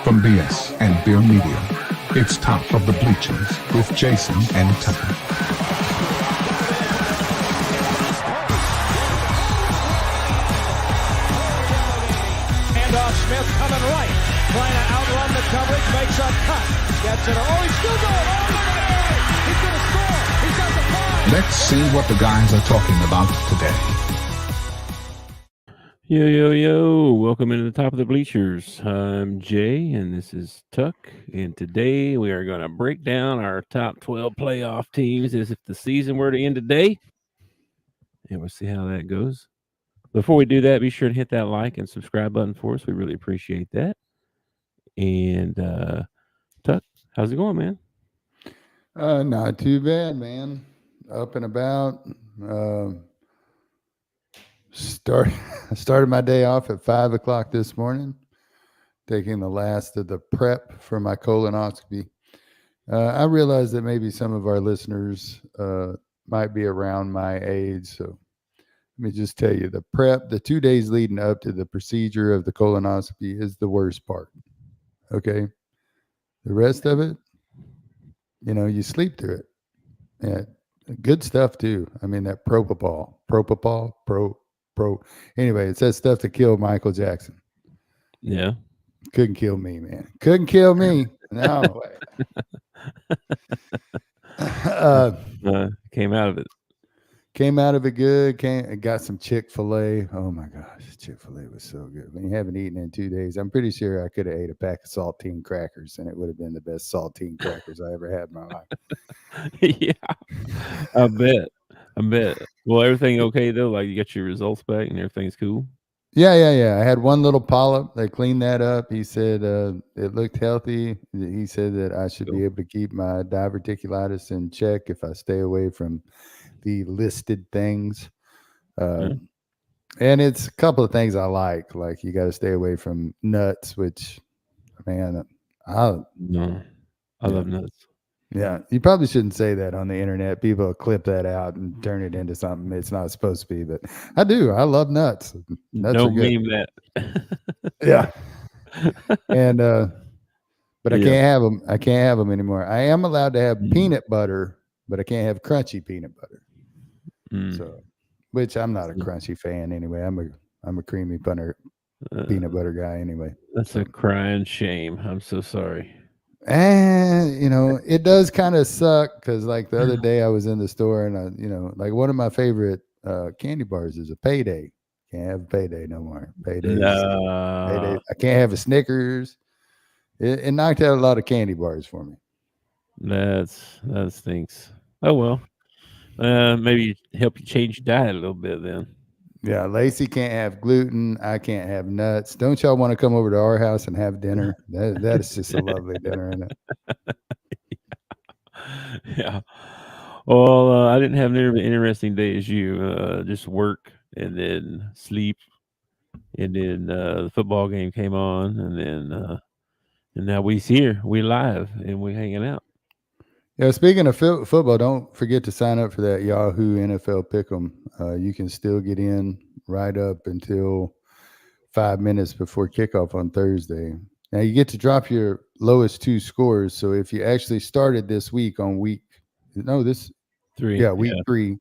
From BS and Beer Media, it's Top of the Bleachers with Jason and Tucker. Handoff, Smith coming right, trying to outrun the coverage, makes a cut, gets it. Oh, he's still going all the way. He's going to score. He's got the five. Let's see what the guys are talking about today. Yo, welcome into the Top of the Bleachers. I'm Jay, and this is Tuck, and today we are going to break down our top 12 playoff teams as if the season were to end today, and we'll see how that goes. Before we do that, be sure to hit that like and subscribe button for us. We really appreciate that. And Tuck, how's it going, man? Not too bad, man. Up and about. Started my day off at 5 o'clock this morning, taking the last of the prep for my colonoscopy. I realize that maybe some of our listeners might be around my age, so let me just tell you, the prep, the 2 days leading up to the procedure of the colonoscopy is the worst part. Okay? The rest of it, you sleep through it. Yeah, good stuff too. I mean, that propofol. Anyway, it's that stuff that killed Michael Jackson. Yeah. Couldn't kill me, man. Couldn't kill me. No way. Came out of it. Came out of it good. Got some Chick-fil-A. Oh my gosh, Chick-fil-A was so good. When you haven't eaten in 2 days, I'm pretty sure I could have ate a pack of saltine crackers, and it would have been the best saltine crackers I ever had in my life. Yeah, I bet. Well, everything okay though? Like you got your results back and everything's cool? Yeah. I had one little polyp. They cleaned that up. He said it looked healthy. He said that I should be able to keep my diverticulitis in check if I stay away from the listed things. And it's a couple of things I like you got to stay away from nuts, which, man, I love nuts. Yeah, you probably shouldn't say that on the internet. People will clip that out and turn it into something it's not supposed to be. But I do. I love nuts. Nuts Don't are good. meme that. Yeah. And but I can't have them. I can't have them anymore. I am allowed to have peanut butter, but I can't have crunchy peanut butter. So, which I'm not a crunchy fan anyway. I'm a creamy peanut butter guy anyway. That's a crying shame. I'm so sorry. And it does kind of suck because like the other day I was in the store and like one of my favorite candy bars is a Payday. Can't have a Payday no more. Payday. I can't have a Snickers. It knocked out a lot of candy bars for me. That stinks. Oh well. Maybe help you change your diet a little bit then. Yeah, Lacey can't have gluten. I can't have nuts. Don't y'all want to come over to our house and have dinner? That is just a lovely dinner, isn't it? Yeah. Well, I didn't have nearly an interesting day as you. Just work and then sleep, and then the football game came on, and then and now we here, we live, and we hanging out. Yeah, speaking of football, don't forget to sign up for that Yahoo NFL Pick'em. You can still get in right up until 5 minutes before kickoff on Thursday. Now, you get to drop your lowest two scores. So if you actually started this week on week 3. Yeah, week 3.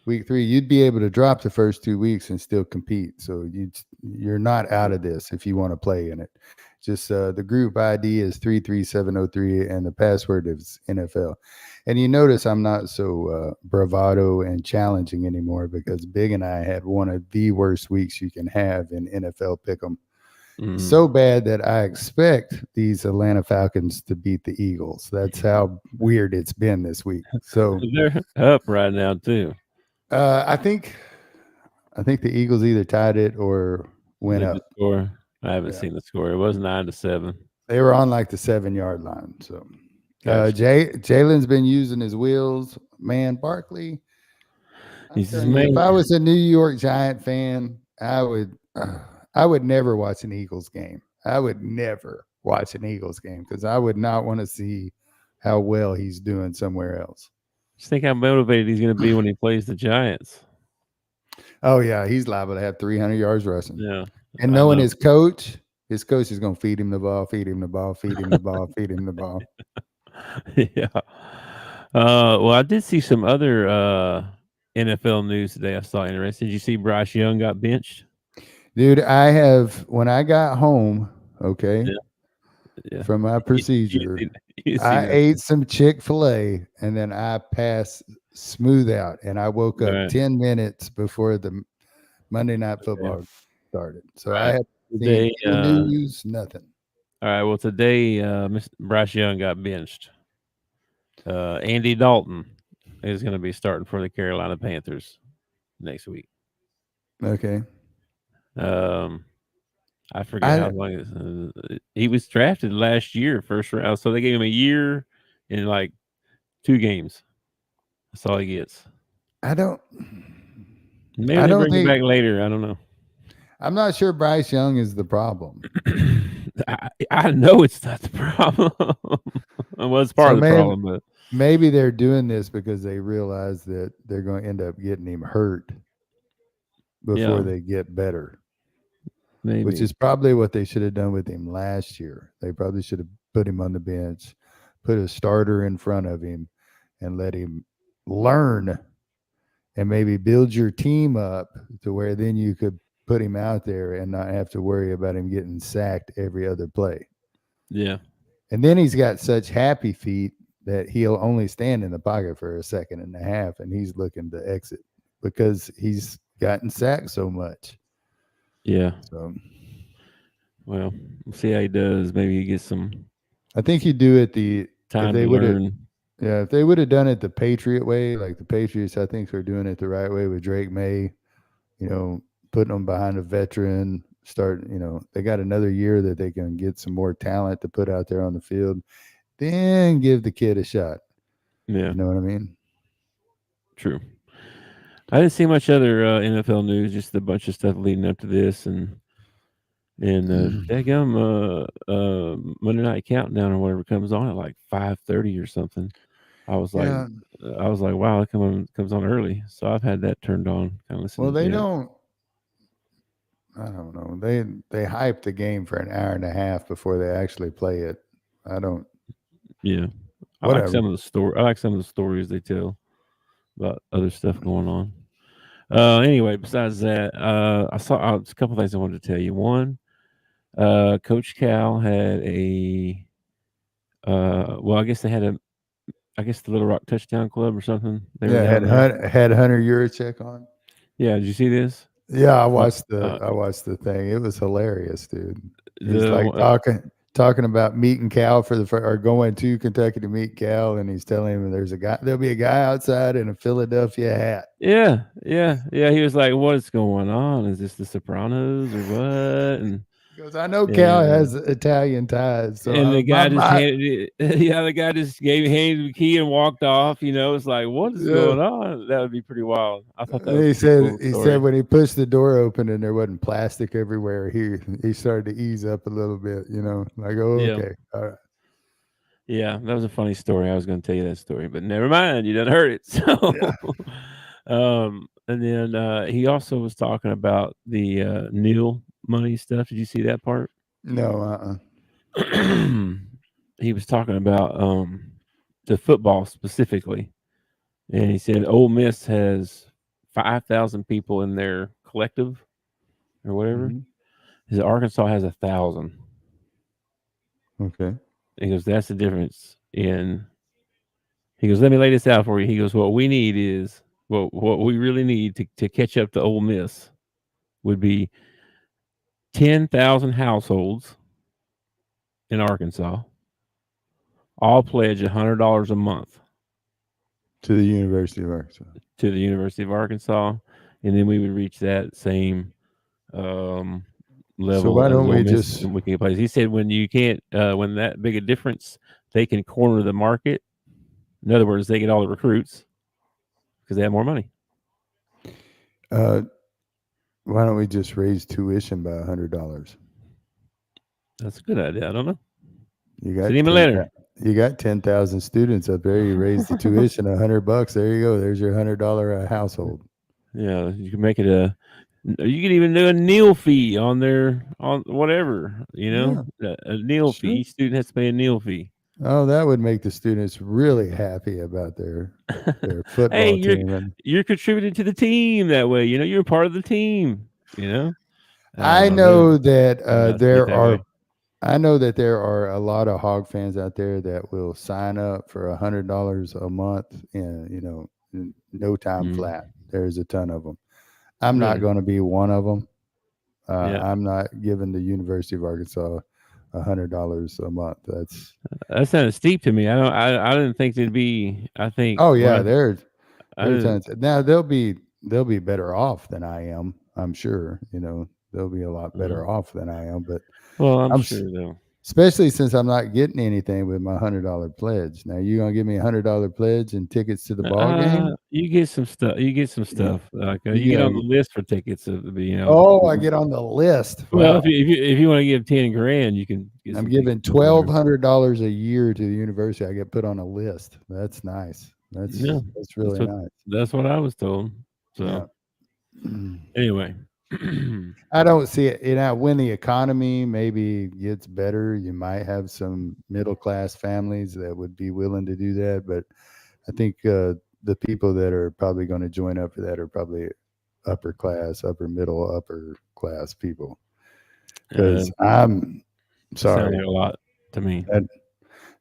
Week 3, you'd be able to drop the first 2 weeks and still compete. So you're not out of this if you want to play in it. Just the group ID is 33703 and the password is NFL. And you notice I'm not so bravado and challenging anymore because Big and I had one of the worst weeks you can have in NFL Pick'em. So bad that I expect these Atlanta Falcons to beat the Eagles. That's how weird it's been this week. So they're up right now too. I think the Eagles either tied it or went up. Score. I haven't seen the score. It was 9-7. They were on like the 7-yard line. So Jalen's been using his wheels. Man, Barkley. If I was a New York Giant fan, I would never watch an Eagles game. I would never watch an Eagles game because I would not want to see how well he's doing somewhere else. Just think how motivated he's going to be when he plays the Giants. Oh, yeah. He's liable to have 300 yards rushing. Yeah. And knowing his coach, his coach is going to feed him the ball, feed him the ball, feed him the ball, feed him the ball. Yeah. Well, I did see some other NFL news today. I saw interesting. Did you see Bryce Young got benched? Dude, when I got home, okay, Yeah. from my procedure, You see I nothing. ate some Chick-fil-A and then I passed smooth out, and I woke up Right. 10 minutes before the Monday Night Football started. So I Right. haven't seen Today, any news, nothing. all right. Well, today, Bryce Young got benched. Andy Dalton is going to be starting for the Carolina Panthers next week. Okay. I forget how long he was drafted last year, first round. So they gave him a year and like 2 games. That's all he gets. I don't Maybe they don't bring him think back later. I don't know. I'm not sure Bryce Young is the problem. I know it's not the problem. Well, it's part So of the problem, but maybe they're doing this because they realize that they're going to end up getting him hurt before yeah, they get better, maybe. which is probably what they should have done with him last year. They probably should have put him on the bench, put a starter in front of him, and let him learn and maybe build your team up to where then you could put him out there and not have to worry about him getting sacked every other play. Yeah. And then he's got such happy feet that he'll only stand in the pocket for a second and a half, and he's looking to exit because he's gotten sacked so much. Yeah. So, well, we'll see how he does. Maybe he gets some I think he'd do it time to learn. Yeah, if they would have done it the Patriot way, like the Patriots, I think are doing it the right way with Drake May, putting them behind a veteran, they got another year that they can get some more talent to put out there on the field, then give the kid a shot. Yeah. You know what I mean? True. I didn't see much other NFL news, just a bunch of stuff leading up to this and daggum Monday Night Countdown or whatever comes on at like 5:30 or something. I was like, Yeah. wow, it comes on early. So I've had that turned on. Kind of listen. Well, they to it. don't. I don't know. They hype the game for an hour and a half before they actually play it. I don't. Yeah, I Whatever. like some of the story. I like some of the stories they tell about other stuff going on. Anyway, besides that, I saw a couple things I wanted to tell you. One, Coach Cal had a. Well, I guess they had the Little Rock Touchdown Club or something. They were down there. Had Hunter Yurachek on. Yeah, did you see this? Yeah, I watched the thing. It was hilarious, dude. He's talking about meeting Cal or going to Kentucky to meet Cal, and he's telling him there'll be a guy outside in a Philadelphia hat. Yeah. He was like, "What's going on? Is this The Sopranos or what?" And he goes, "I know Cal has Italian ties." So and the guy handed him the key and walked off. It's like, what is going on? That would be pretty wild. I thought that was he cool said when he pushed the door open and there wasn't plastic everywhere, he started to ease up a little bit. Like, okay, all right. Yeah, that was a funny story. I was going to tell you that story, but never mind. You done heard it. So, and then he also was talking about the Neil money stuff. Did you see that part? No, He was talking about the football specifically, and he said Ole Miss has 5,000 people in their collective or whatever. Mm-hmm. His Arkansas has 1,000. Okay. He goes, that's the difference in. He goes, let me lay this out for you. He goes, what we need is what we really need to catch up to Ole Miss would be 10,000 households in Arkansas, all pledge $100 a month to the University of Arkansas. To the University of Arkansas, and then we would reach that same level. So why don't we just? We can play. He said when you can't, when that big a difference, they can corner the market. In other words, they get all the recruits because they have more money. Why don't we just raise tuition by $100? That's a good idea. I don't know. You got send him a letter. You got 10,000 students up there. You raise the tuition $100. There you go. There's your $100 a household. Yeah, you can make it You can even do a kneel fee on whatever, Yeah, a kneel fee. sure. Each student has to pay a kneel fee. Oh, that would make the students really happy about their Hey, football team. And you're contributing to the team that way. You're part of the team. I don't I know. know that They not see it that way. I know that there are a lot of hog fans out there that will sign up for $100 a month in in no time Mm, flat. There's a ton of them. I'm not really? going to be one of them. Yeah. I'm not giving the University of Arkansas $100 a month. That's That sounded steep to me. I didn't think it'd be. I think oh what yeah, I there are didn't. tons. Now they'll be better off than I am. I'm sure. They'll be a lot uh, better off than I am. But Well, I'm I'm sure though. especially since I'm not getting anything with my $100 pledge. Now you gonna give me $100 pledge and tickets to the ball game? You get some stuff. You get some Yeah, stuff. Like you you get on the gotta. list for tickets. Oh, I get on the list. Well, Wow, if you want to give 10 grand, you can get I'm some tickets. giving $1,200 a year to the university. I get put on a list. That's nice. Yeah, That's that's really what nice. that's what I was told. Yeah. So anyway, I don't see it. When the economy maybe gets better, you might have some middle class families that would be willing to do that. But I think the people that are probably going to join up for that are probably upper class, upper middle, upper class people. uh, Because I'm it sounds sorry, like a lot to me.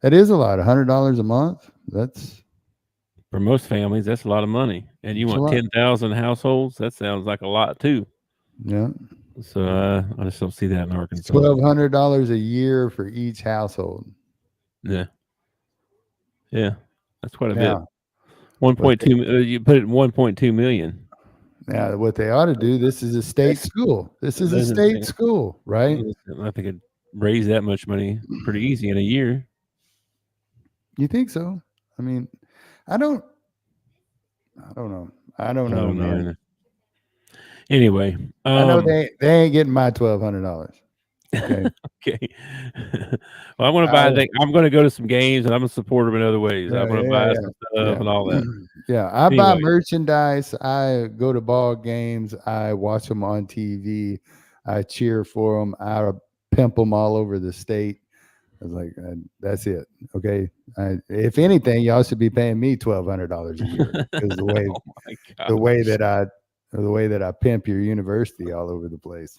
that is a lot. $100 a month. For most families, that's a lot of money, and you That's a want lot. 10,000 households. That sounds like a lot too. Yeah, So I just don't see that in Arkansas. $1,200 a year for each household. Yeah, yeah, that's quite a bit. Now, One what point they, two. You put it in 1.2 million. now what they ought to do. This is a state school. This is It a doesn't state seem. school, right? I think it raise that much money pretty easy in a year. You think so? I mean, I don't. I don't know. I don't I know, don't know. man. Anyway, I know they ain't getting my $1,200. Okay. okay. Well, I want to I, buy. I'm going to go to some games, and I'm going to support them in other ways. I'm going to yeah, buy yeah, some stuff yeah, and all that. yeah. I buy Anyway, merchandise. I go to ball games. I watch them on TV. I cheer for them. I pimp them all over the state. I was like, that's it. Okay. If anything, y'all should be paying me $1,200 a year because oh my the way gosh. that I the way that I pimp your university all over the place.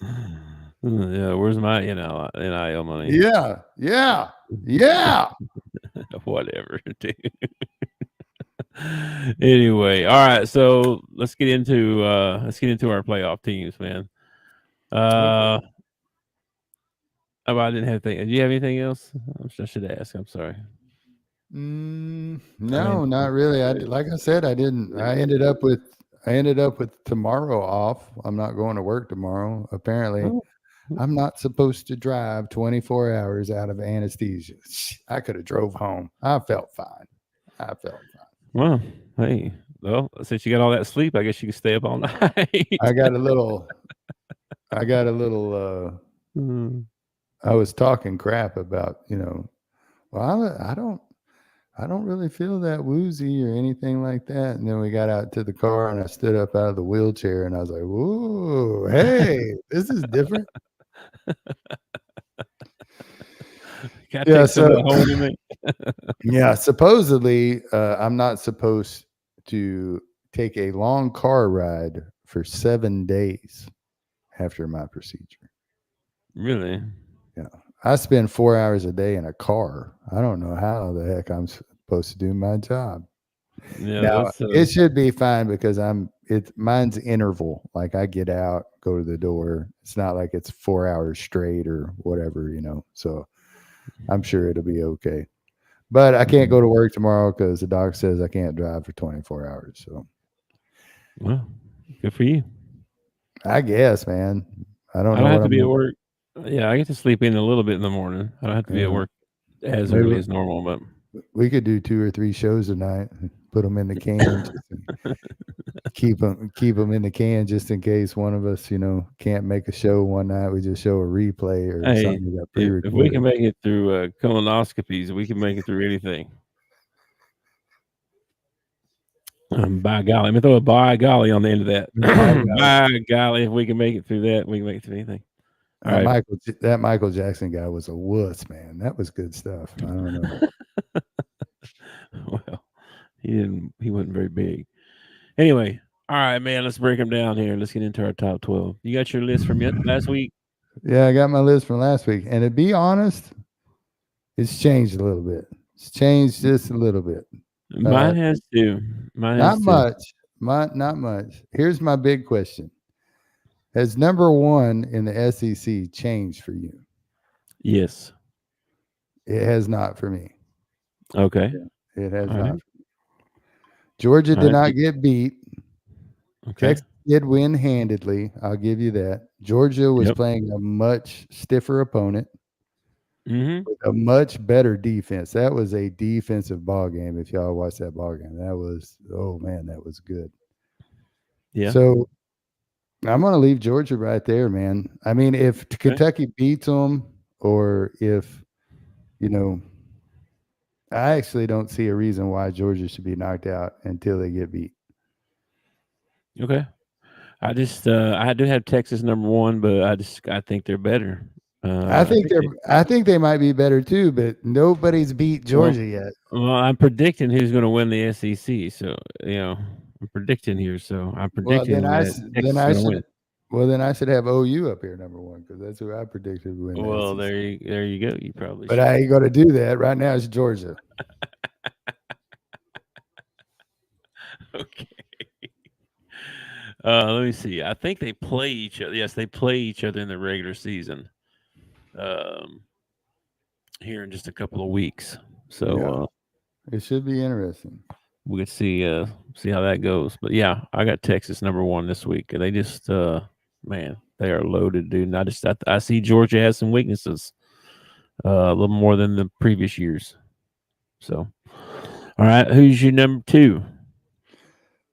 Yeah, where's my NIL money? Yeah, yeah, yeah. Whatever, dude. Anyway, all right. So let's get into our playoff teams, man. Okay. I didn't have anything. Do you have anything else? I should ask. I'm sorry. I mean, No, not really. Like I said, I didn't. I ended up with tomorrow off. I'm not going to work tomorrow. Apparently, oh, I'm not supposed to drive 24 hours out of anesthesia. I could have drove home. I felt fine. I felt fine. well, hey, well, since you got all that sleep, I guess you can stay up all night. I got a little. I got a little. Mm. I was talking crap about. Well, I don't really feel that woozy or anything like that. And then we got out to the car and I stood up out of the wheelchair and I was like, whoa, hey, this is different. Gotta Yeah. take some of So, that home with me. yeah, supposedly I'm not supposed to take a long car ride for 7 days after my procedure. Really? Yeah. I spend 4 hours a day in a car. I don't know how the heck I'm supposed to do my job. Yeah, Now that's it should be fine because mine's interval. Like I get out, go to the door. It's not like it's 4 hours straight or whatever, So I'm sure it'll be okay. But I can't go to work tomorrow because the doc says I can't drive for 24 hours. So well, good for you. I guess, man. I don't I don't know have what to I'm be at gonna work. Yeah, I get to sleep in a little bit in the morning. I don't have to be at work as maybe early as normal, but we could do 2 or 3 shows tonight. Put them in the can. Keep them in the can just in case one of us, can't make a show one night. We just show a replay or hey, something we got if we can pre-recorded. make it through colonoscopies, we can make it through anything. By golly, I'm gonna throw a by golly on the end of that. By golly. By golly, if we can make it through that, we can make it through anything. All right. That Michael Jackson guy was a wuss, man. That was good stuff. I don't know. Well, he wasn't very big. Anyway, all right, man. Let's break them down here. Let's get into our top 12. You got your list from last week? Yeah, I got my list from last week, and to be honest, it's changed a little bit. It's changed just a little bit. Mine has too. Not much. Not much. Here's my big question: has number one in the SEC changed for you? Yes. It has not for me. Okay. It has All not. right. Georgia All did right. not get beat. Okay. Texas did win handedly. I'll give you that. Georgia was Yep. playing a much stiffer opponent Mm-hmm. with a much better defense. That was a defensive ball game. If y'all watched that ball game, that was, oh man, that was good. Yeah. So I'm going to leave Georgia right there, man. I mean, if Kentucky beats them, or if, I actually don't see a reason why Georgia should be knocked out until they get beat. Okay. I just I do have Texas number one, but I think they're better. I think they might be better too, but nobody's beat Georgia yet. Well, I'm predicting who's going to win the SEC. So I'm predicting here. So I'm predicting that Texas is going to win. Well, then I should have OU up here number one, because that's who I predicted would win. Well, there you go. You probably. But I ain't going to do that right now. It's Georgia. Okay. Let me see. I think they play each other. Yes, they play each other in the regular season. Here in just a couple of weeks. So it should be interesting. We could see how that goes. But yeah, I got Texas number one this week. They just man, they are loaded, dude. And I see Georgia has some weaknesses. A little more than the previous years. So all right, who's your number two?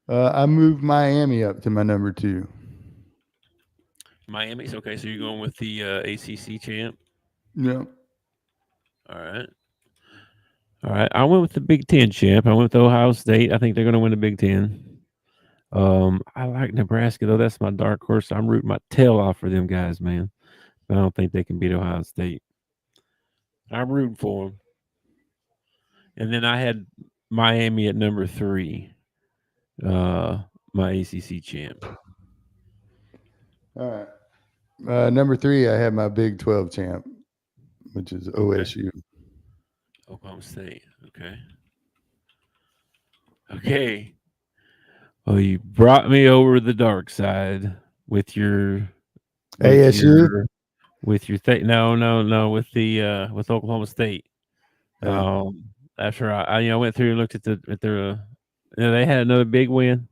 I moved Miami up to my number two. Miami's okay. So you're going with the ACC champ? Yeah. All right. I went with the Big Ten champ. I went with Ohio State. I think they're going to win the Big Ten. I like Nebraska though. That's my dark horse. I'm rooting my tail off for them guys, man. But I don't think they can beat Ohio State. I'm rooting for them. And then I had Miami at number 3. My ACC champ. All right. Number 3, I have my Big 12 champ, which is OSU. Oklahoma State. Okay. Well, you brought me over the dark side with your ASU. With your with Oklahoma State. After I went through and looked at their they had another big win.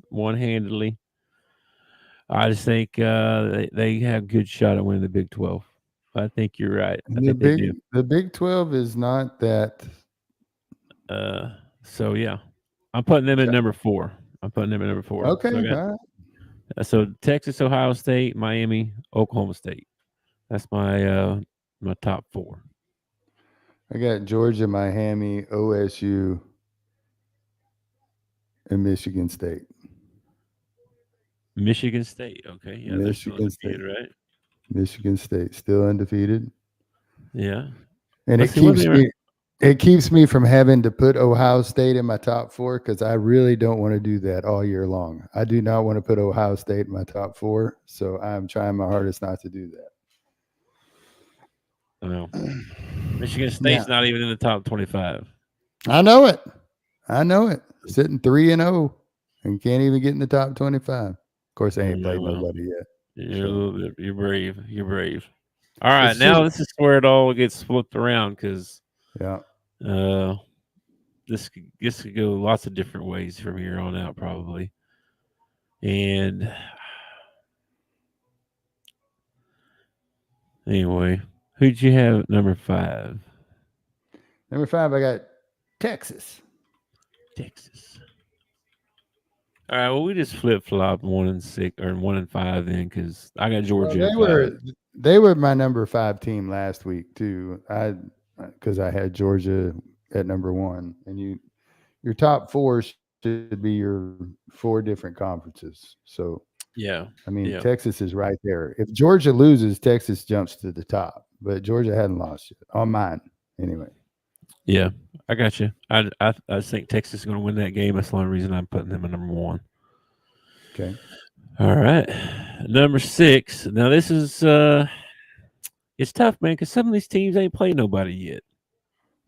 One-handedly. I just think they have a good shot at winning the Big 12. I think you're right. The Big 12 is not that. So yeah, I'm putting them at number 4. Okay. So Texas, Ohio State, Miami, Oklahoma State. That's my my top 4. I got Georgia, Miami, OSU, and Michigan State. Michigan State. Okay. Yeah, they're still undefeated, right? Michigan State still undefeated. Yeah. And it keeps me from having to put Ohio State in my top 4, because I really don't want to do that all year long. I do not want to put Ohio State in my top 4, so I'm trying my hardest not to do that. Well, Michigan State's not even in the top 25. I know it. Sitting 3-0 and can't even get in the top 25. Of course, they ain't played nobody yet. You're brave. All right, now this is where it all gets flipped around, because this could go lots of different ways from here on out, probably. And anyway, who'd you have at number 5? Number 5, I got Texas. All right, well, we just flip-flop 1 and 6 or 1 and 5 then, because I got Georgia. They were my number 5 team last week too. Because I had Georgia at number 1, and your top four should be your four different conferences. So Yeah. I mean, Yeah. Texas is right there. If Georgia loses, Texas jumps to the top, but Georgia hadn't lost yet on mine anyway. Yeah. I got you. I think Texas is going to win that game. That's the only reason I'm putting them at number one. Okay. All right. Number 6. Now this is it's tough, man, because some of these teams ain't played nobody yet.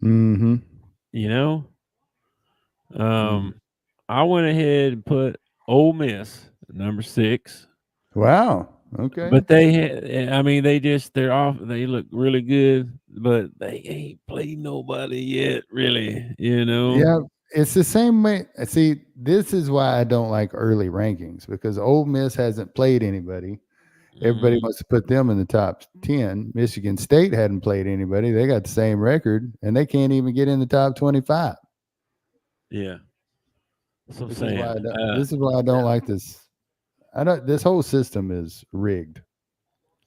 Mm-hmm. You know? Mm. I went ahead and put Ole Miss at number 6. Wow. Okay. But I mean, they're off. They look really good, but they ain't played nobody yet, really. You know. Yeah, it's the same way. See, this is why I don't like early rankings because Ole Miss hasn't played anybody. Everybody Mhm. wants to put them in the top 10. Michigan State hadn't played anybody. They got the same record, and they can't even get in the top 25. Yeah, that's what I'm This is why saying. I don't like this. I don't. This whole system is rigged.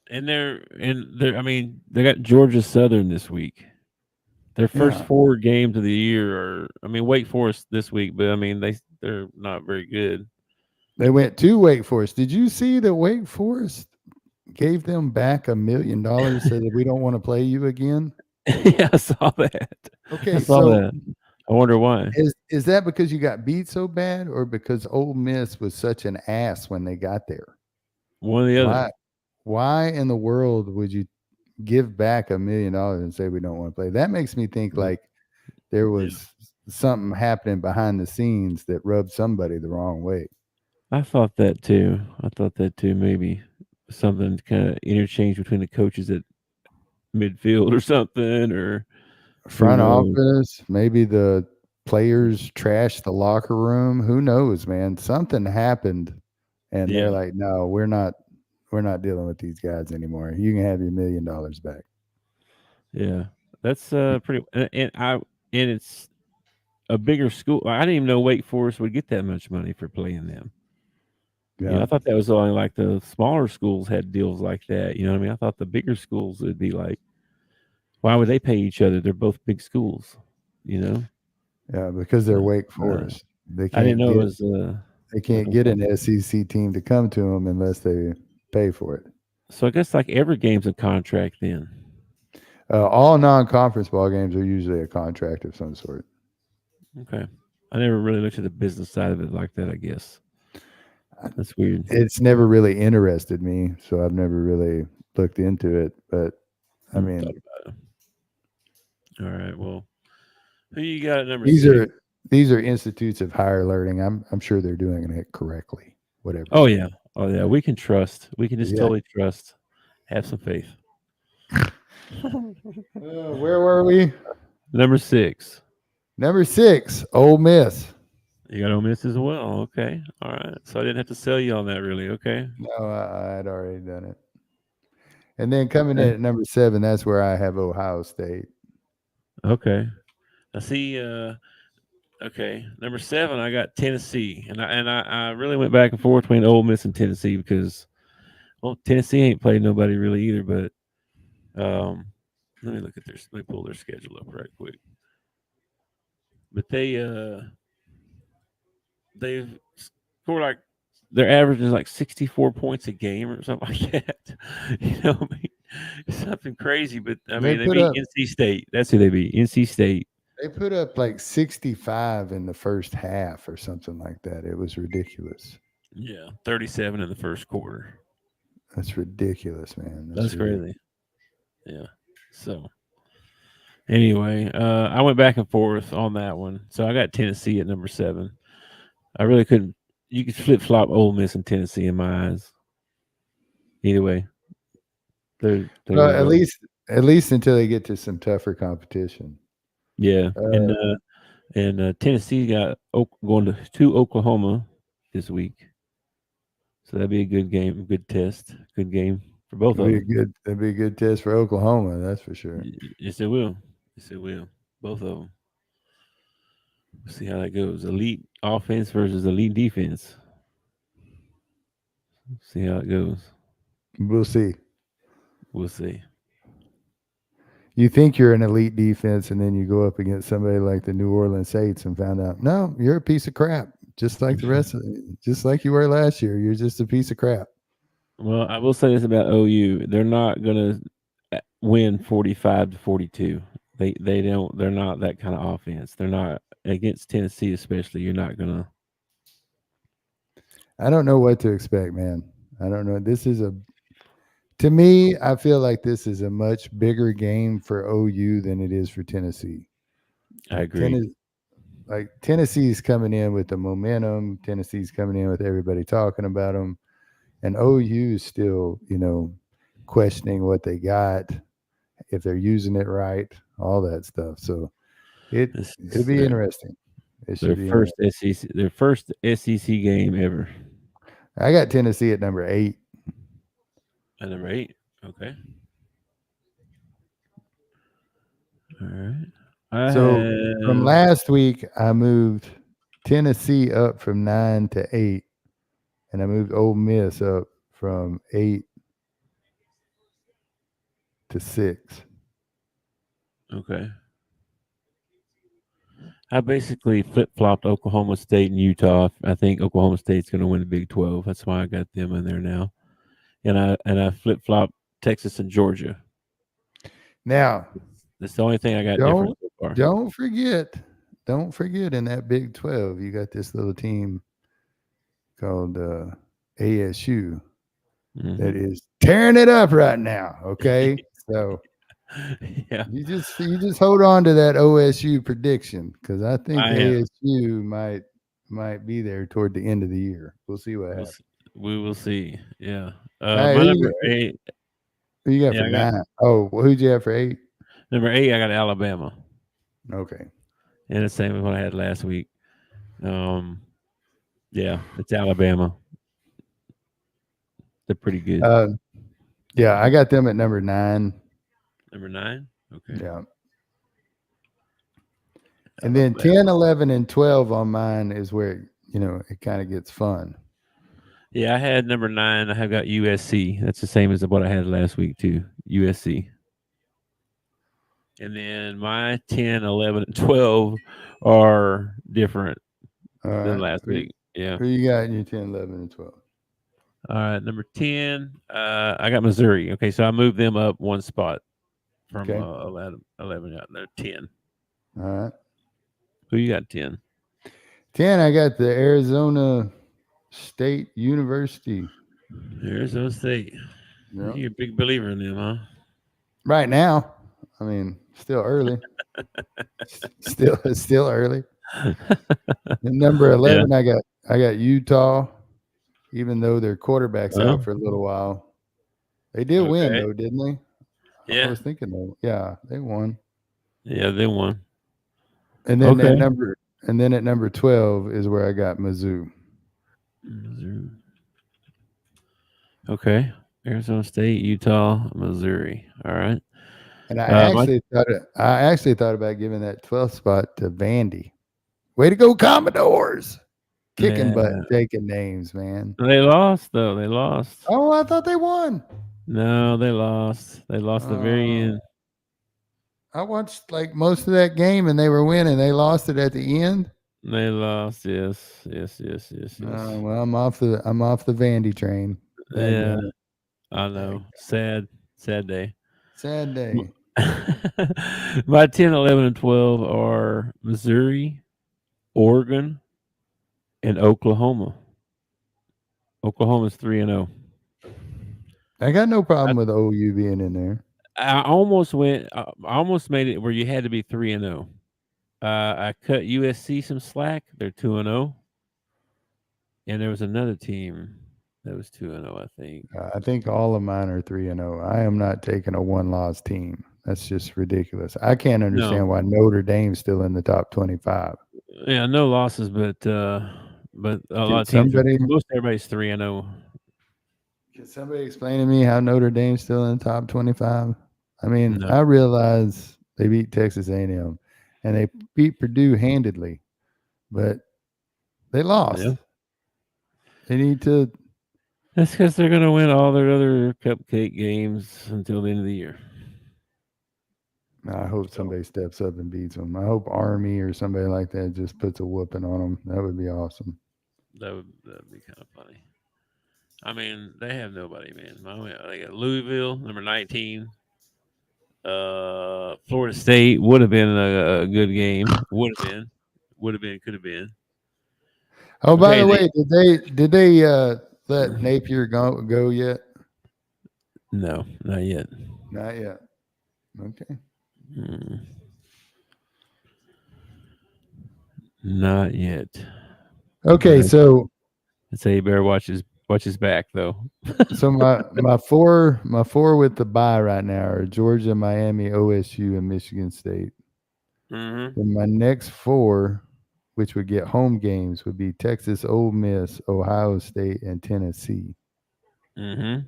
And they're. I mean, they got Georgia Southern this week. Their first Yeah, 4 games of the year are. I mean, Wake Forest this week, but I mean they're not very good. they went to Wake Forest. Did you see that Wake Forest gave them back $1 million? Said that we don't want to play you again. Yeah, I saw that. I Okay, saw so that. I wonder why. is that because you got beat so bad, or because Ole Miss was such an ass when they got there? One or the Why other. why in the world would you give back $1 million and say we don't want to play? That makes me think Mm, like there yeah. was something happening behind the scenes that rubbed somebody the wrong way. I thought that too. I thought that too. Maybe something kind of interchange between the coaches at midfield or something, or who Front knows? office, maybe the players trashed the locker room. Who knows, man? Something happened and they're Yeah, like, no, we're not dealing with these guys anymore. You can have your $1 million back. yeah. That's pretty. And it's a bigger school. I didn't even know Wake Forest would get that much money for playing them. You know, Yeah. I thought that was only like the smaller schools had deals like that. You know what I mean? I thought the bigger schools would be like, why would they pay each other? They're both big schools. You know. Yeah, because they're So, Wake uh, Forest. They I didn't can't know it get was. they can't get an SEC team to come to them unless they pay for it. So I guess like every game's a contract then. All non-conference ball games are usually a contract of some sort. Okay. I never really looked at the business side of it like that, I guess. That's weird. It's never really interested me, so I've never really looked into it. But I Thought mean, about it. All right. Well, who you got at number these 6? are these are institutes of higher learning. I'm sure they're doing it correctly. Whatever. Oh yeah. Oh yeah. Yeah. We can trust. We can just Yeah. totally trust. Have some faith. Where were we? Number 6. Number 6, Ole Miss. You got Ole Miss as well. Okay. All right. So I didn't have to sell you on that really. Okay. No, I had already done it. And then coming in Okay. at number 7, that's where I have Ohio State. Okay. I see okay. Number 7, I got Tennessee. And I really went back and forth between Ole Miss and Tennessee because well, Tennessee ain't played nobody really either, but let me look at let me pull their schedule up right quick. But they've scored like their average is like 64 points a game or something like that. You know, I mean, it's something crazy. But I They mean, they put beat up NC State. That's who they beat. NC State. they put up like 65 in the first half or something like that. It was ridiculous. Yeah, 37 in the first quarter. That's ridiculous, man. That's That's ridiculous. crazy. Yeah. So anyway, I went back and forth on that one. So I got Tennessee at number 7. I really couldn't. You could flip flop Ole Miss and Tennessee in my eyes. Either way, they're Well, they're at least until they get to some tougher competition. yeah, Uh, and Tennessee got going to Oklahoma this week, so that'd be a good game, good test, good game for both of them. it'd be a good test for Oklahoma, that's for sure. Yes, it will. Yes, it will. Both of them. See how that goes. Elite offense versus elite defense. See how it goes. We'll see. We'll see. you think you're an elite defense, and then you go up against somebody like the New Orleans Saints and found out, no, you're a piece of crap, just like the rest of it, just like you were last year. You're just a piece of crap. Well, I will say this about OU: they're not going to win 45-42. They don't. They're not that kind of offense. They're not against Tennessee, especially. You're not going to. I don't know what to expect, man. I don't know. To me, I feel like this is a much bigger game for OU than it is for Tennessee. I agree. Tennessee's coming in with the momentum. Tennessee's coming in with everybody talking about them, and OU is still, questioning what they got, if they're using it right, all that stuff. So it'll be interesting. It should be interesting. Their first SEC game ever. I got Tennessee at number 8. At number 8. Okay. All right. So from last week, I moved Tennessee up from 9 to 8, and I moved Ole Miss up from 8 to 6. Okay. I basically flip-flopped Oklahoma State and Utah. I think Oklahoma State's going to win the Big 12. That's why I got them in there now. And I flip-flopped Texas and Georgia. Now, that's the only thing I got different so far. Don't forget in that Big 12, you got this little team called ASU that is tearing it up right now. Okay, so yeah, you just hold on to that OSU prediction, because I think ASU might be there toward the end of the year. We'll see what happens. We will see. Yeah. My number 8. Who you got for 9? Who'd you have for 8? Number 8, I got Alabama. Okay. And the same as what I had last week. Yeah, it's Alabama. They're pretty good. Yeah, I got them at number 9. Number 9? Okay. Yeah. And then 10, 11, and 12 on mine is where, it kind of gets fun. Yeah, I had number 9. I have got USC. That's the same as what I had last week, too. USC. And then my 10, 11, and 12 are different than last week. Yeah. Who you got in your 10, 11, and 12? All right, number 10, I got Missouri. Okay, so I moved them up one spot from 11 out there, 10. All right. Who you got 10? 10, I got the Arizona State University. Arizona State. Yep. You're a big believer in them, huh? Right now. I mean, still early. still early. And number 11, yeah. I got Utah, even though their quarterback's out for a little while. They did win, though, didn't they? Yeah. I was thinking, though. Yeah, they won. Yeah, they won. And then at number 12 is where I got Mizzou. Okay. Arizona State, Utah, Missouri. All right. And I actually thought about giving that 12th spot to Vandy. Way to go, Commodores! Kicking butt, taking names, man. They lost, though. They lost. Oh, I thought they won. No, they lost. They lost the very end. I watched most of that game, and they were winning. They lost it at the end. They lost. Yes. Well, I'm off the Vandy train. Yeah, I know. Sad day. Sad day. My 10, 11, and 12 are Missouri, Oregon, and Oklahoma. Oklahoma's 3-0. I got no problem with OU being in there. I almost made it where you had to be 3-0. I cut USC some slack. They're 2-0. And there was another team that was 2-0, I think. I think all of mine are 3-0. I am not taking a one-loss team. That's just ridiculous. I can't understand why Notre Dame's still in the top 25. Yeah, no losses, but a lot of teams. Most everybody's 3-0. Can somebody explain to me how Notre Dame's still in the top 25? I mean, I realize they beat Texas A&M, and they beat Purdue handedly, but they lost. Yeah. They need to. That's because they're going to win all their other cupcake games until the end of the year. I hope somebody steps up and beats them. I hope Army or somebody like that just puts a whooping on them. That would be awesome. That'd be kind of funny. I mean, they have nobody, man. They got Louisville, number 19. Florida State would have been a good game. Would have been, could have been. Oh, by Okay, the way, did they let Napier go yet? no, not yet. Not yet. Okay. Not yet. Okay, so I'd say you better watch his back though. so my four with the bye right now are Georgia, Miami, OSU, and Michigan State. Mm-hmm. And my next four, which would get home games, would be Texas, Ole Miss, Ohio State, and Tennessee. Mm-hmm.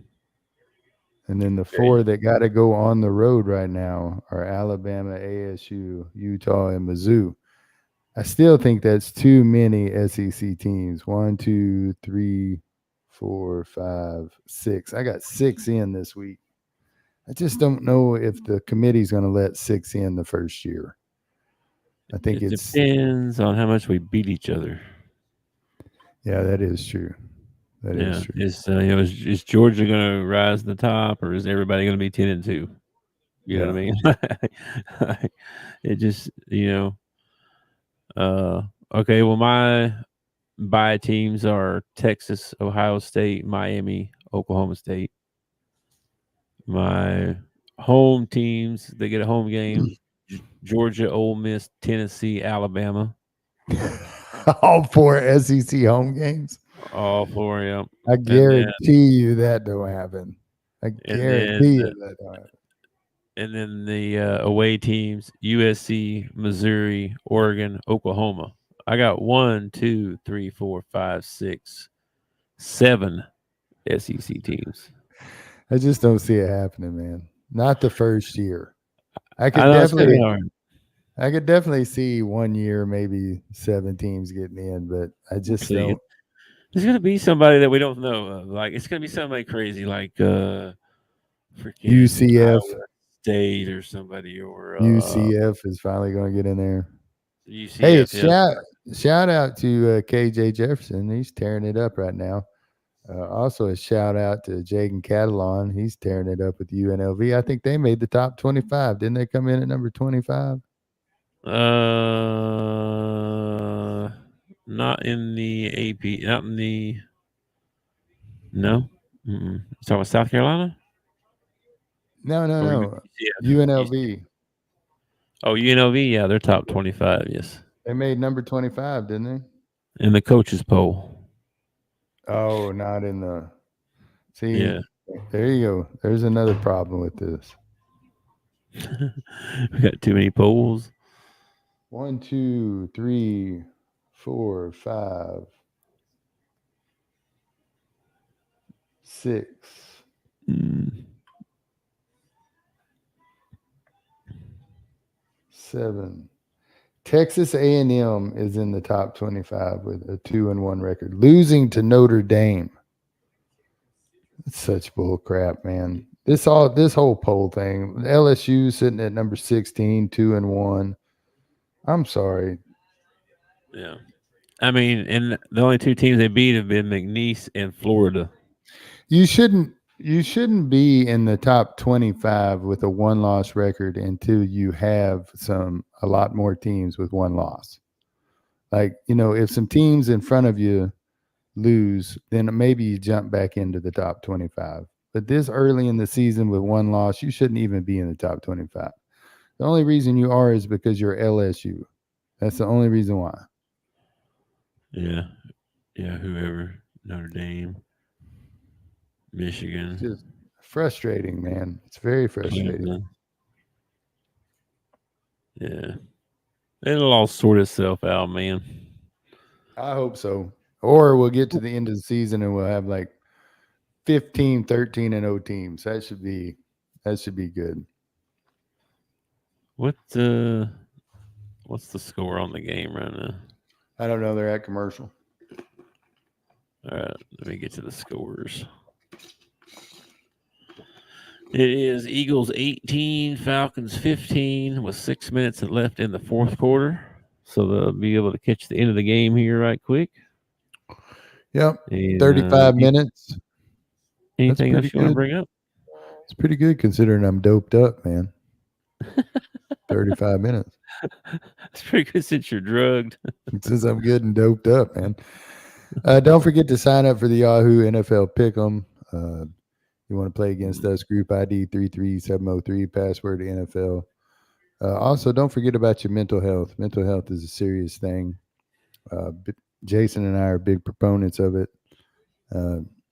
And then the four that got to go on the road right now are Alabama, ASU, Utah, and Mizzou. I still think that's too many SEC teams. 1, 2, 3, 4, 5, 6. I got 6 in this week. I just don't know if the committee's going to let 6 in the first year. I think it depends on how much we beat each other. Yeah, that is true. That is true. Is Georgia going to rise to the top, or is everybody going to be 10-2? You know what I mean? It just okay. Well, my bye teams are Texas, Ohio State, Miami, Oklahoma State. My home teams, they get a home game: Georgia, Ole Miss, Tennessee, Alabama. All 4 SEC home games. All 4, yeah. I guarantee you that don't happen. I guarantee you that don't happen. And then the away teams: USC, Missouri, Oregon, Oklahoma. I got 1, 2, 3, 4, 5, 6, 7 SEC teams. I just don't see it happening, man. Not the first year. I could definitely see 1 year, maybe 7 teams getting in, but I just don't. There's gonna be somebody that we don't know of. Like it's gonna be somebody crazy, like freaking UCF State or somebody, or UCF is finally going to get in there. UCF. Hey, shout out to KJ Jefferson. He's tearing it up right now. Also, a shout out to Jaden Catalan. He's tearing it up with UNLV. I think they made the top 25. Didn't they come in at number 25? Not in the AP. Not in the. No. You talking about South Carolina? No. UNLV. Oh, UNLV. Yeah, they're top 25. Yes. They made number 25, didn't they? In the coaches poll. Oh, not in the. See, yeah. There you go. There's another problem with this. We got too many polls. 1, 2, 3, 4, 5, 6. 7. Texas A&M is in the top 25 with a 2-1 record, losing to Notre Dame. It's such bull crap, man. This whole poll thing. LSU sitting at number 16, 2-1. I'm sorry. Yeah. I mean, and the only 2 teams they beat have been McNeese and Florida. You shouldn't be in the top 25 with a 1-loss record until you have a lot more teams with 1 loss. Like, if some teams in front of you lose, then maybe you jump back into the top 25. But this early in the season with 1 loss, you shouldn't even be in the top 25. The only reason you are is because you're LSU. That's the only reason why. Yeah. Yeah, whoever. Notre Dame. Michigan. It's just frustrating, man. It's very frustrating. Yeah. It'll all sort itself out, man. I hope so. Or we'll get to the end of the season and we'll have like 15, 13-0 teams. That should be good. What's the score on the game right now? I don't know. They're at commercial. All right, let me get to the scores. It is Eagles 18, Falcons 15 with 6 minutes left in the fourth quarter. So they'll be able to catch the end of the game here right quick. Yep. And, 35 minutes. Anything else you want to good. bring up? It's pretty good considering I'm doped up, man. 35 minutes. It's pretty good since you're drugged. Since I'm getting doped up, man. Don't forget to sign up for the Yahoo NFL Pick'em. You want to play against us, group ID 33703, password NFL. Also, don't forget about your mental health. Mental health is a serious thing. Jason and I are big proponents of it.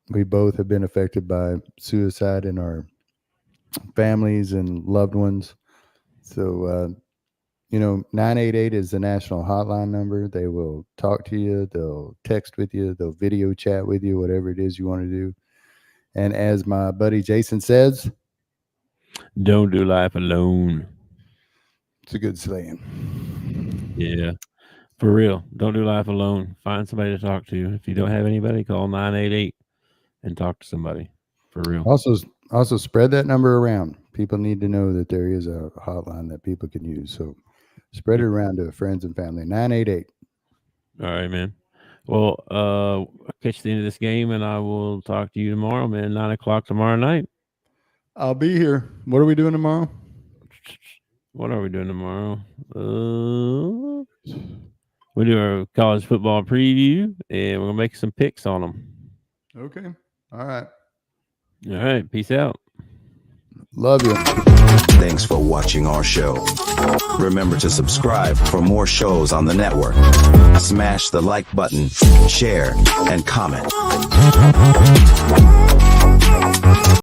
We both have been affected by suicide in our families and loved ones. So, 988 is the national hotline number. They will talk to you. They'll text with you. They'll video chat with you, whatever it is you want to do. And as my buddy Jason says, don't do life alone. It's a good saying. Yeah, for real. Don't do life alone. Find somebody to talk to. If you don't have anybody, call 988 and talk to somebody. For real. Also spread that number around. People need to know that there is a hotline that people can use. So spread it around to friends and family. 988. All right, man. Well, I'll catch the end of this game, and I will talk to you tomorrow, man. 9:00 tomorrow night. I'll be here. What are we doing tomorrow? What are we doing tomorrow? We do our college football preview, and we're going to make some picks on them. Okay. All right. All right. Peace out. Love you. Thanks for watching our show. Remember to subscribe for more shows on the network. Smash the like button, share, and comment.